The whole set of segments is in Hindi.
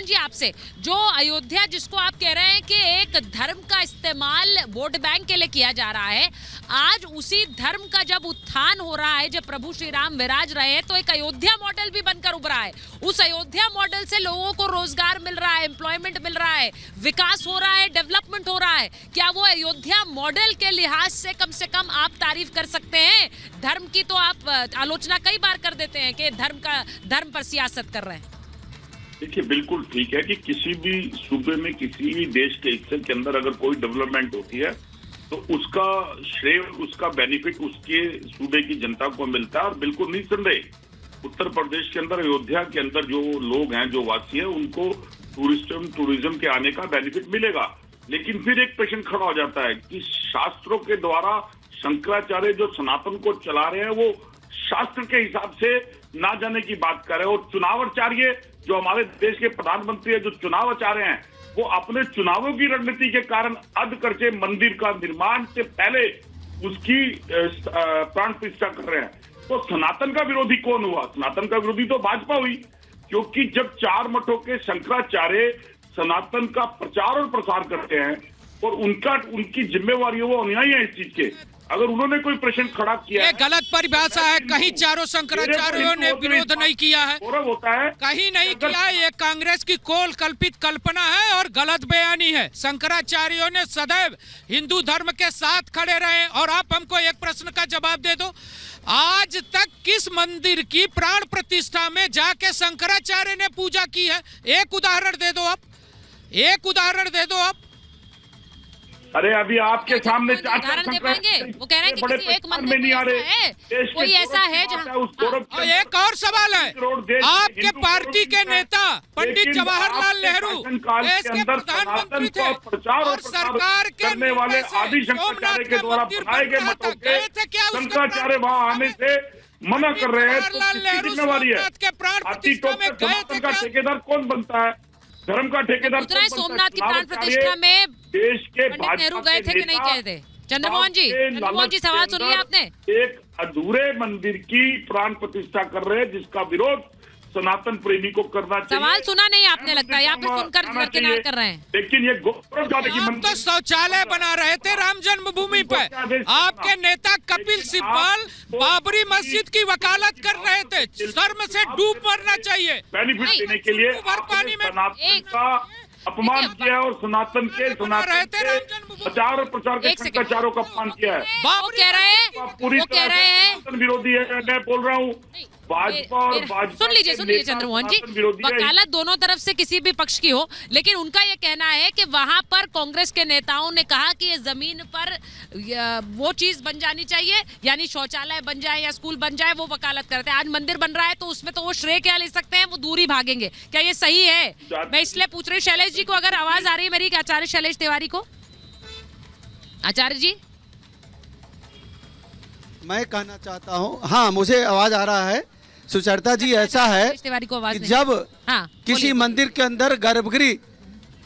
चंद्रमोहन जी आपसे, जो अयोध्या जिसको आप कह रहे हैं कि एक धर्म का इस्तेमाल वोट बैंक के लिए किया जा रहा है, आज उसी धर्म का जब उत्थान हो रहा है, जब प्रभु श्री राम विराज रहे हैं, तो एक अयोध्या मॉडल भी बनकर उभरा है। उस अयोध्या मॉडल से लोगों को रोजगार मिल रहा है, एम्प्लॉयमेंट मिल रहा है, विकास हो रहा है, डेवलपमेंट हो रहा है। क्या वो अयोध्या मॉडल के लिहाज से कम आप तारीफ कर सकते हैं? धर्म की तो आप आलोचना कई बार कर देते हैं कि धर्म पर सियासत कर रहे हैं। देखिए, बिल्कुल ठीक है कि किसी भी सूबे में, किसी भी देश के हिस्से के अंदर अगर कोई डेवलपमेंट होती है तो उसका श्रेय, उसका बेनिफिट उसके सूबे की जनता को मिलता है। और बिल्कुल निस्संदेह उत्तर प्रदेश के अंदर, अयोध्या के अंदर जो लोग हैं, जो वासी हैं, उनको टूरिज्म के आने का बेनिफिट मिलेगा। लेकिन फिर एक प्रश्न खड़ा हो जाता है कि शास्त्रों के द्वारा शंकराचार्य जो सनातन को चला रहे हैं, वो शास्त्र के हिसाब से ना जाने की बात कर रहे हैं। और चुनावाचार्य जो हमारे देश के प्रधानमंत्री है, जो चुनाव आचार्य हैं, वो अपने चुनावों की रणनीति के कारण अध करके मंदिर का निर्माण से पहले उसकी प्राण प्रतिष्ठा कर रहे हैं। तो सनातन का विरोधी कौन हुआ? सनातन का विरोधी तो भाजपा हुई, क्योंकि जब 4 मठों के शंकराचार्य सनातन का प्रचार और प्रसार करते हैं और उनकी जिम्मेवारी है, वो अनुयायी है इस चीज के। अगर उन्होंने कोई प्रश्न खड़ा किया, ये गलत परिभाषा है। कहीं चारों शंकराचार्यों ने विरोध नहीं किया है, होता है कहीं नहीं किया। ये कांग्रेस की कोल कल्पित कल्पना है और गलत बयानी है। शंकराचार्यों ने सदैव हिंदू धर्म के साथ खड़े रहे। और आप हमको एक प्रश्न का जवाब दे दो, आज तक किस मंदिर की प्राण प्रतिष्ठा में जाके शंकराचार्य ने पूजा की है? एक उदाहरण दे दो आप, एक उदाहरण दे दो आप। अरे अभी आपके सामने उदाहरण दे पाएंगे? वो कह रहे हैं कि किसी एक मंदिर नहीं आ रहे है, कोई ऐसा है जहाँ। एक और सवाल है, आपके पार्टी के नेता पंडित जवाहरलाल नेहरू देश के प्रधानमंत्री थे और सरकार के करने वाले आदि शंकराचार्य के द्वारा बनाए गए मतों के शंकराचार्य वहाँ आने से मना कर रहे हैं, तो किसकी जिम्मेवारी है? सनातन का ठेकेदार कौन बनता है? धर्म का ठेकेदार सोमनाथ की प्राण प्रतिष्ठा में देश के पंडित नेहरू गए थे कि नहीं गए थे? चंद्रमोहन जी सवाल सुन लिया आपने? एक अधूरे मंदिर की प्राण प्रतिष्ठा कर रहे हैं, जिसका विरोध सनातन प्रेमी को करना चाहिए। सवाल सुना नहीं आपने, लगता है, या फिर सुनकर दरकिनार कर रहे हैं। लेकिन ये गौरवशाली की आप तो शौचालय बना रहे थे राम जन्मभूमि पर। आपके नेता कपिल सिब्बल बाबरी मस्जिद की वकालत कर रहे थे। शर्म से डूब मरना चाहिए। बेनिफिट देने के लिए पानी में सनातन का अपमान किया और सनातन के प्रचार और प्रसार के शंकराचार्यों का अपमान किया है। वो कह रहे हैं विरोधी है। मैं बोल रहा हूँ भाजपा और भाजपा। सुन लीजिए चंद्रमोहन जी, वकालत दोनों तरफ से किसी भी पक्ष की हो, लेकिन उनका ये कहना है कि वहां पर कांग्रेस के नेताओं ने कहा कि ये जमीन पर वो चीज बन जानी चाहिए, यानी शौचालय बन जाए या स्कूल बन जाए, वो वकालत करते हैं। आज मंदिर बन रहा है तो उसमें तो वो श्रेय क्या ले सकते हैं? वो दूरी भागेंगे। क्या ये सही है? मैं इसलिए पूछ रही हूँ शैलेश जी को, अगर आवाज आ रही है मेरी, आचार्य शैलेश तिवारी को। आचार्य जी, मैं कहना चाहता हूँ, हाँ मुझे आवाज आ रहा है। सुचरिता जी, ऐसा है कि जब किसी मंदिर के अंदर गर्भगृह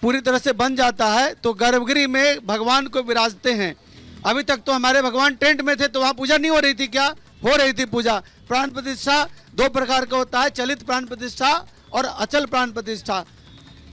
पूरी तरह से बन जाता है तो गर्भगृह में भगवान को विराजते हैं। अभी तक तो हमारे भगवान टेंट में थे, तो वहाँ पूजा नहीं हो रही थी क्या? हो रही थी पूजा। प्राण प्रतिष्ठा 2 प्रकार का होता है, चलित प्राण प्रतिष्ठा और अचल प्राण प्रतिष्ठा।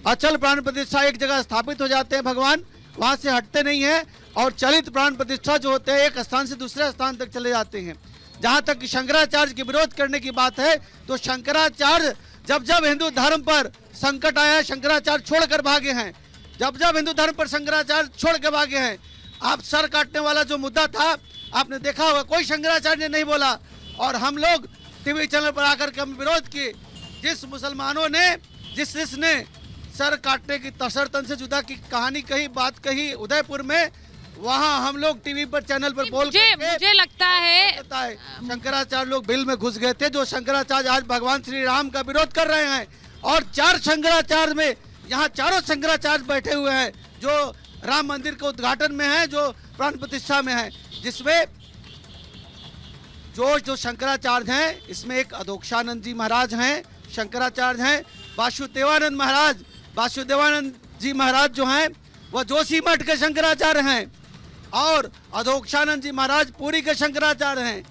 अचल प्राण प्रतिष्ठा एक जगह स्थापित हो जाते हैं भगवान, वहाँ से हटते नहीं है। और चलित प्राण प्रतिष्ठा जो होते हैं, एक स्थान से दूसरे स्थान तक चले जाते हैं। जहाँ तक शंकराचार्य के विरोध करने की बात है, तो शंकराचार्य जब हिंदू धर्म पर संकट आया, शंकराचार्य छोड़कर भागे हैं। जब हिंदू धर्म पर शंकराचार्य छोड़ के भागे हैं। आप सर काटने वाला जो मुद्दा था, आपने देखा होगा, कोई शंकराचार्य ने नहीं बोला। और हम लोग टीवी चैनल पर आकर के हम विरोध किए। जिस मुसलमानों ने, जिस ने सर काटने की तसरतन से जुदा की कहानी कही, बात कही उदयपुर में, वहाँ हम लोग टीवी पर चैनल पर बोल मुझे लगता है शंकराचार्य लोग बिल में घुस गए थे। जो शंकराचार्य आज भगवान श्री राम का विरोध कर रहे हैं, और 4 शंकराचार्य में यहाँ चारों शंकराचार्य बैठे हुए हैं जो राम मंदिर के उद्घाटन में है, जो प्राण प्रतिष्ठा में है, जिसमें जो शंकराचार्य हैं, इसमें एक अधोक्षानंद जी महाराज हैं, शंकराचार्य हैं। वासुदेवानंद जी महाराज जो हैं वह जोशी मठ के शंकराचार्य हैं, और अधोक्षानंद जी महाराज पुरी के शंकराचार्य हैं।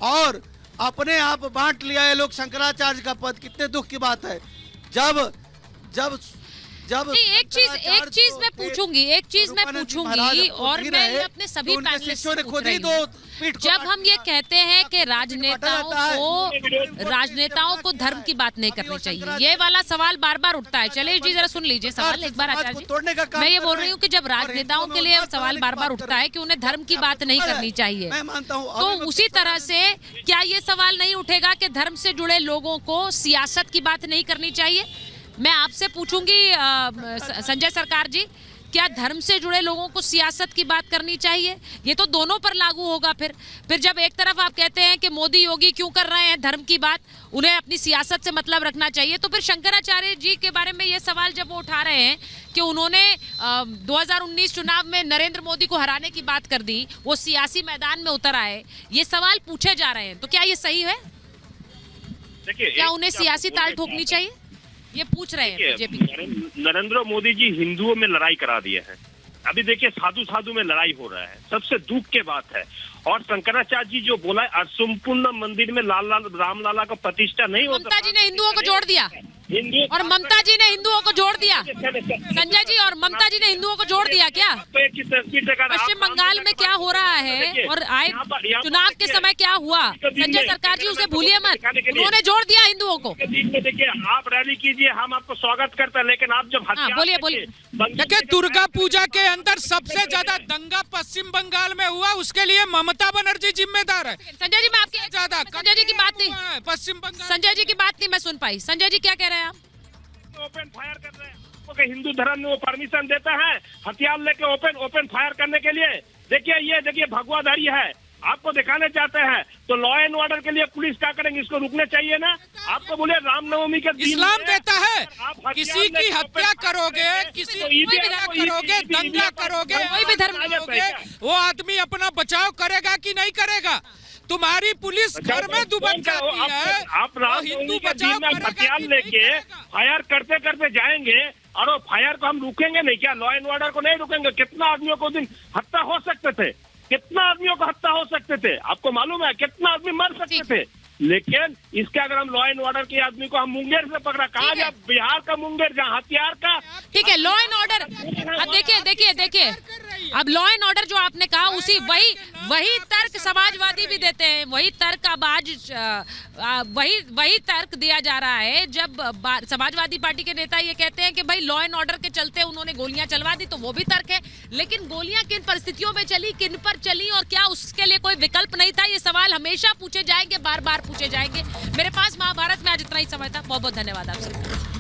और अपने आप बांट लिया ये लोग शंकराचार्य का पद। कितने दुख की बात है। जब जब एक चीज मैं पूछूंगी और मैं ये अपने सभी पैनलिस्ट से पूछ रही हूं। जब हम ये कहते हैं कि राजनेताओं को धर्म की बात नहीं करनी चाहिए, ये वाला सवाल बार बार उठता है। चलिए जी जरा सुन लीजिए सवाल एक बार आचार्य जी। मैं ये बोल रही हूँ कि जब राजनेताओं के लिए सवाल बार बार उठता है कि उन्हें धर्म की बात नहीं करनी चाहिए, तो उसी तरह से क्या ये सवाल नहीं उठेगा कि धर्म से जुड़े लोगों को सियासत की बात नहीं करनी चाहिए? मैं आपसे पूछूंगी संजय सरकार जी, क्या धर्म से जुड़े लोगों को सियासत की बात करनी चाहिए? ये तो दोनों पर लागू होगा। फिर जब एक तरफ आप कहते हैं कि मोदी योगी क्यों कर रहे हैं धर्म की बात, उन्हें अपनी सियासत से मतलब रखना चाहिए, तो फिर शंकराचार्य जी के बारे में ये सवाल जब वो उठा रहे हैं कि उन्होंने 2019 चुनाव में नरेंद्र मोदी को हराने की बात कर दी, वो सियासी मैदान में उतर आए, ये सवाल पूछे जा रहे हैं, तो क्या ये सही है? क्या उन्हें सियासी ताल ठोकनी चाहिए? ये पूछ रहे हैं बीजेपी। नरेंद्र मोदी जी हिंदुओं में लड़ाई करा दिए हैं। अभी देखिए साधु में लड़ाई हो रहा है, सबसे दुख की बात है। और शंकराचार्य जी जो बोला असंपूर्ण मंदिर में रामलाला का प्रतिष्ठा नहीं होता। ममता जी ने हिंदुओं को जोड़ दिया और ममता जी ने हिंदुओं को जोड़ दिया संजय जी, और ममता जी ने हिंदुओं को जोड़ दिया क्या? पश्चिम बंगाल में क्या हो रहा है और आए चुनाव के समय क्या हुआ, संजय सरकार जी उसे भूलिए मत, उन्होंने जोड़ दिया हिंदुओं को। देखिए आप रैली कीजिए, हम आपको स्वागत करते हैं, लेकिन आप जब बोलिए देखिए दुर्गा पूजा के अंदर सबसे ज्यादा दंगा पश्चिम बंगाल में हुआ, उसके लिए ममता बनर्जी जिम्मेदार है। संजय जी मैं आपकी ज्यादा संजय जी की बात नहीं, पश्चिम बंगाल संजय जी की बात नहीं मैं सुन पाई। संजय जी क्या कह रहे हैं आप? ओपन फायर कर रहे हैं, हिंदू धर्म में वो परमिशन देता है हथियार लेके ओपन फायर करने के लिए। देखिए भगवाधारी है, आपको दिखाने चाहते हैं, तो लॉ एंड ऑर्डर के लिए पुलिस क्या करेंगे? इसको रुकने चाहिए ना। आपको बोले रामनवमी के दिन इस्लाम देता है, किसी की हत्या करोगे, किसी करोगे, दंगा करोगे, कोई भी धर्म करोगे, वो आदमी अपना बचाव करेगा कि नहीं करेगा? तुम्हारी पुलिस घर में दुबक जाती है, आप हिंदू बचाव हथियार लेके फायर करते करते जाएंगे और वो फायर को हम रुकेंगे नहीं क्या? लॉ एंड ऑर्डर को नहीं रुकेंगे? कितना आदमियों को दिन हत्या हो सकते थे, कितना आदमियों को हत्या हो सकते थे, आपको मालूम है? कितना आदमी मर सकते थे। लेकिन इसके अगर हम लॉ एंड ऑर्डर के आदमी को हम मुंगेर से पकड़ा, कहा गया बिहार का मुंगेर जहाँ हथियार का। ठीक है, लॉ एंड ऑर्डर। अब देखिए अब लॉ एंड ऑर्डर जो आपने कहा उसी वही तर्क समाजवादी भी देते हैं, वही तर्क अब आज वही तर्क दिया जा रहा है। जब समाजवादी पार्टी के नेता ये कहते हैं कि भाई लॉ एंड ऑर्डर के चलते उन्होंने गोलियां चलवा दी, तो वो भी तर्क है। लेकिन गोलियां किन परिस्थितियों में चली, किन पर चली और क्या उसके लिए कोई विकल्प नहीं था, ये सवाल हमेशा पूछे जाएंगे, बार बार पूछे जाएंगे। मेरे पास महाभारत में आज इतना ही समय था। बहुत बहुत धन्यवाद आप सबका।